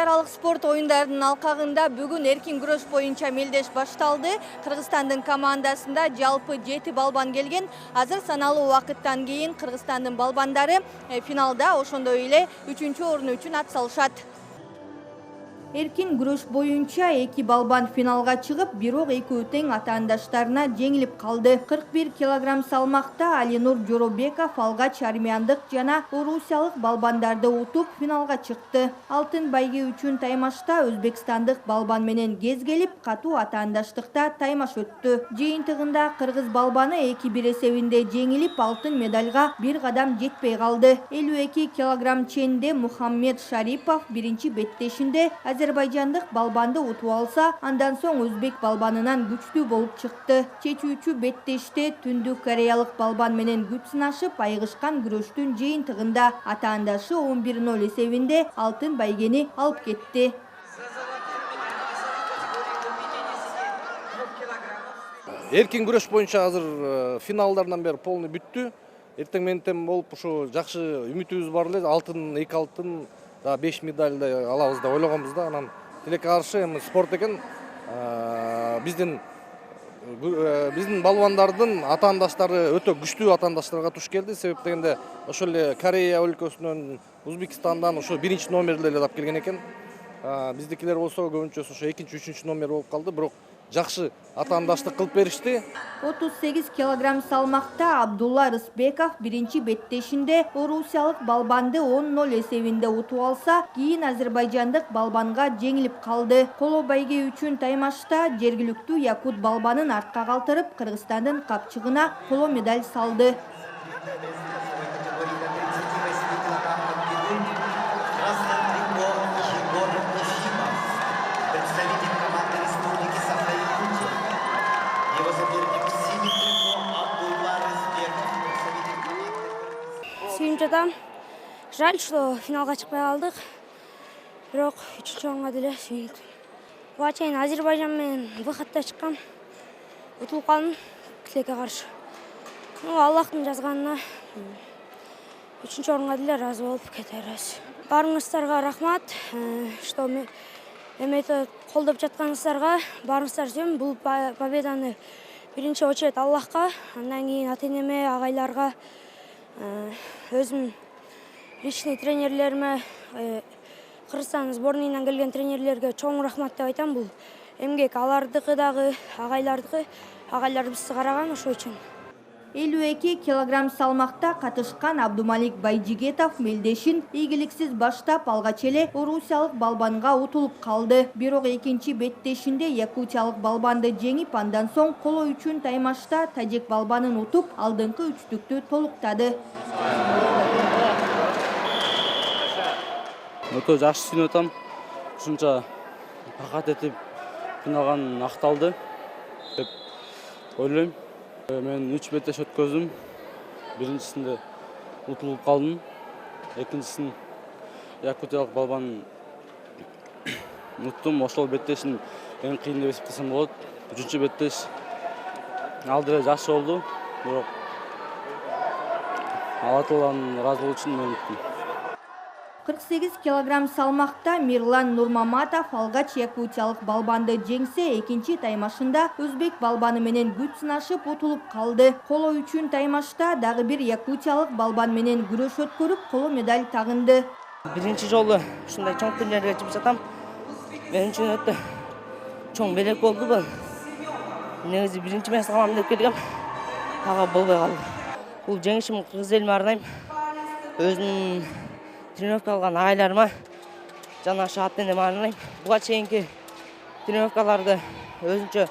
Өлкө аралык спорт оюндарынын алкагында бүгүн эркин күрөш боюнча мелдеш башталды. Кыргызстандын командасында жалпы 7 балбан келген. Азыр саналуу убакыттан кийин Кыргызстандын балбандары финалда ошондой эле 3-орун үчүн ат салышат. Эркин күрөш боюнча 2 балбан финалга чыгып, бирок экөө тең атаандаштарына жеңилип калды. 41 килограмм салмакта Алинур Жоробеков алгач армяндык жана орусиялык балбандарды утуп финалга чыкты. Алтын байге үчүн таймашта өзбекстандык балбан менен кез келип, катуу атаандаштыкта таймаш өттү. Жыйынтыгында кыргыз балбаны 2-1 эсебинде жеңилип, алтын медальга бир кадам жетпей калды. 52 килограмм ченде Мухаммед Шарипов биринчи беттешинде азербайжандык балбанды утуп алса, андан соң өзбек балбанынан күчтүү болуп чыкты. Чечүүчү беттеште түндүк кореялык балбан менен күч сынашып, айыгышкан күрөштүн жыйынтыгында атаандашы 11-0 эсебинде алтын байгени алып кетти. Эркин күрөш боюнча азыр финалдардан бери полный бүттү. Эртең менен болуп ушу жакшы үмүтүбүз бар эле. Алтын, 2 алтын, 5 медальды алабыз деп ойлогонбуз да. Анан тилекке каршы эми спорт экен. Биздин балбандардын атаандаштары өтө күчтүү атаандаштарга туш келди. Себеп дегенде ошол эле Корея өлкөсүнөн, Узбекистандан ошо 1-чи номерлер эле алып келген экен. Биздикилер болсо көбүнчөсү ошо 2-чи, 3-чү номер болуп калды. Бирок жакшы атаандаштык кылып беришти. 38 килограмм салмакта Абдулла Рысбеков биринчи беттешинде орусиялык балбанды 10-0 эсебинде утуп алса, кийин азербайжандык балбанга жеңилип калды. Коло байге үчүн таймашта жергиликтүү якут балбанын артка калтырып, Кыргызстандын капчыгына коло медаль салды. Сүйүнчөтам. Жаль, что финалга чыкпай калдык. Бирок 3-орунга деле сүйүндүм. Буга чейин Азербайжан менен выходдо чыккам. Утулуп калдым тилекке каршы. Аллахтын жазганына 3-орунга деле ыраазы болуп кете беребиз. Барыңыздарга рахмат. Что эметип колдоп жатканыңыздарга барыңыздар сөйм. Бул победаны биринчи очередь Аллахка, андан кийин ата-энеме, агайларга, өзүм личный тренерлериме, Кыргызстан сборныйынан келген тренерлерге чоң рахмат деп айтам. Бул эмгек алардыкы дагы, агайлардыкы. Агайлар бизди караган ошол үчүн. 52 килограмм салмакта катышкан Абдумалик Байжигетов мелдешин ийгиликсиз баштап, алгач эле орусиялык балбанга утулуп калды. Бирок экинчи беттешинде якутиялык балбанды жеңип, андан соң коло үчүн таймашта тажик балбанын утуп, алдыңкы үчтүктү толуктады. Өтө жакшы сүйүнүп атам. Ушунча рахат этип финалга акталды деп ойлойм. Мен 3 беттеш өткөздүм. Биринчисинде утулуп калдым. Экинчисин якутиялык балбан уттум. Ошол беттешин эң кыйын деп эсептесем болот. 3-чү беттеш ал деле жакшы болду. Бирок Алла Тааланын ыраазылыгы үчүн мен уттум. 48 килограмм салмакта Мирлан Нурмаматов алгач якутиялык балбанды жеңсе, экинчи таймашында өзбек балбаны менен күч сынашып утулуп калды. Коло үчүн таймашта дагы бир якутиялык балбан менен күрөш өткөрүп, коло медаль тагынды. Биринчи жолу ушундай чоң турнирлерге чыгып жатам. Мен үчүн өтө чоң белек болду бул. Негизи биринчи мен салам деп келгем. Ага болбой калды. Бул жеңишим кыргыз элиме арнайм. Өзүм тренировка алган агайларыма жана ошо ата-энеме арнайм. Буга чейинки тренировкаларды өзүнчө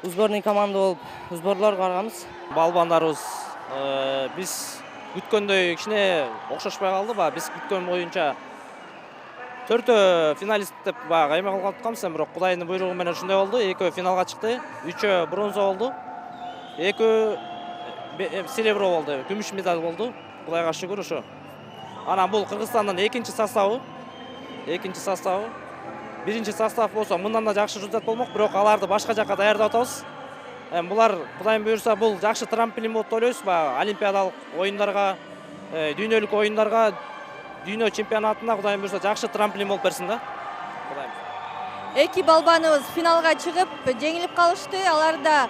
сборный команда болуп, сборлорго барганбыз. Балбандарыбыз биз күткөндөй кичине окшошпой калды. Биз күткөн боюнча 4 финалист деп кайма кылып атканбыз, бирок Кудайдын буйругу менен ушундай болду. 2 финалга чыкты, 3 бронза болду, 2 серебро болду, күмүш медаль болду. Кудайга шүгүр ошо. Анан бул Кыргызстандын экинчи составы. Биринчи состав болсо мындан да жакшы результат болмок, бирок аларды башка жакка даярдап атабыз. Булар Кудайым буйрса бул жакшы трамплин болуп деп ойлойбуз. Олимпиадалык оюндарга, дүйнөлүк оюндарга, дүйнө чемпионатына Кудайым буйрса жакшы трамплин болуп берсин да. Эки балбаныбыз финалга чыгып жеңилип калышты. Аларда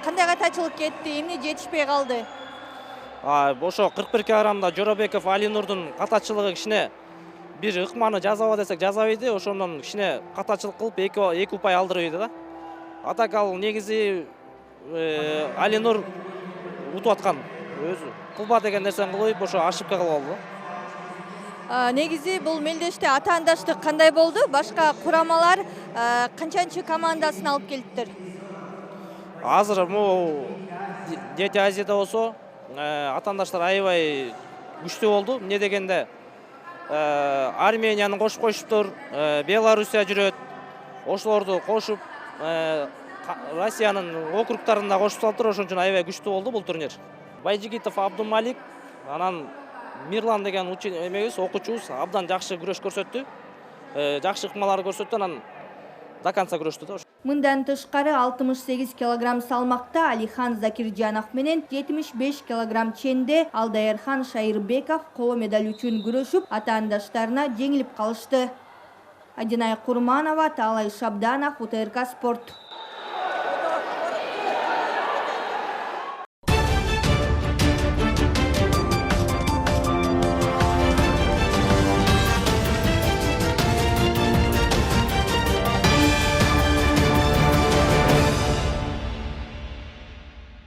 кандай катачылык кетти, эмне жетишпей калды? Ошо 41 килограммда Жоробеков Алинурдун катачылыгы кичине бир ыкманы жазаба десек жазабайды. Ошондон кичине катачылык кылып эки упай алдырып ийди да. Атак ал негизи Алинур утуп аткан. Өзү кылба деген нерсени кылып, ошо ошибка кылып алды. Негизи бул мелдеште атаандаштык кандай болду? Башка курамалар канчанчы командасын алып келиптир? Азыр могу Дети Азияда болсо атаандаштар аябай күчтүү болду. Эмне дегенде Арменияны кошуп коюшуптур, Белоруссия жүрөт. Ошолорду кошуп Россиянын округтарына кошуп салыптыр. Ошон үчүн аябай күчтүү болду бул турнир. Байжигитов Абдумалик, анан Мирлан деген эмебиз, окуучубуз абдан жакшы күрөш көрсөттү. Жакшы ыкмалар көрсөттү, анан до конца күрөштү да. Мындан тышкары 68 килограмм салмакта Алихан Закиржанов менен 75 килограмм ченде Алдаерхан Шайырбеков коло медаль үчүн күрөшүп, атаандаштарына жеңилип калышты. Адинай Курманова, Таалай Шабданов, УТРК Спорт.